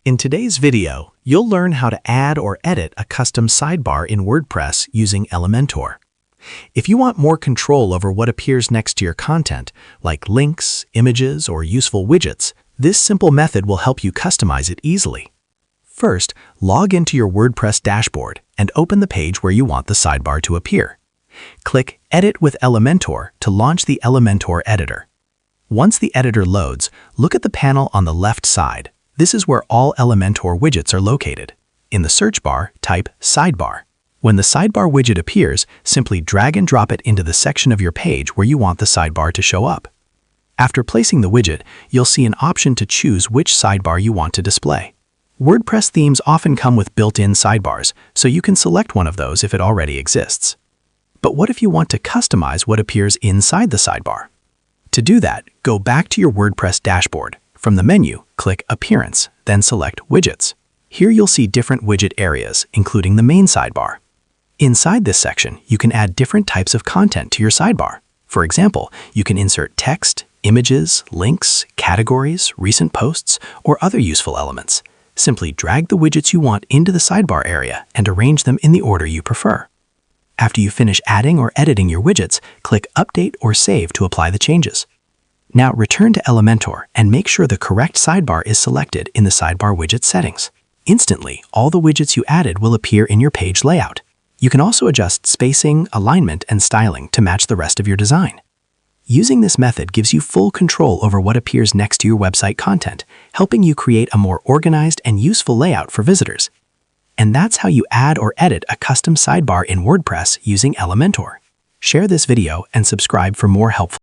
In today's video, you'll learn how to add or edit a custom sidebar in WordPress using Elementor. If you want more control over what appears next to your content, like links, images, or useful widgets, this simple method will help you customize it easily. First, log into your WordPress dashboard and open the page where you want the sidebar to appear. Click Edit with Elementor to launch the Elementor editor. Once the editor loads, look at the panel on the left side. This is where all Elementor widgets are located. In the search bar, type Sidebar. When the sidebar widget appears, simply drag and drop it into the section of your page where you want the sidebar to show up. After placing the widget, you'll see an option to choose which sidebar you want to display. WordPress themes often come with built-in sidebars, so you can select one of those if it already exists. But what if you want to customize what appears inside the sidebar? To do that, go back to your WordPress dashboard. From the menu, click Appearance, then select Widgets. Here you'll see different widget areas, including the main sidebar. Inside this section, you can add different types of content to your sidebar. For example, you can insert text, images, links, categories, recent posts, or other useful elements. Simply drag the widgets you want into the sidebar area and arrange them in the order you prefer. After you finish adding or editing your widgets, click Update or Save to apply the changes. Now return to Elementor and make sure the correct sidebar is selected in the sidebar widget settings. Instantly, all the widgets you added will appear in your page layout. You can also adjust spacing, alignment, and styling to match the rest of your design. Using this method gives you full control over what appears next to your website content, helping you create a more organized and useful layout for visitors. And that's how you add or edit a custom sidebar in WordPress using Elementor. Share this video and subscribe for more helpful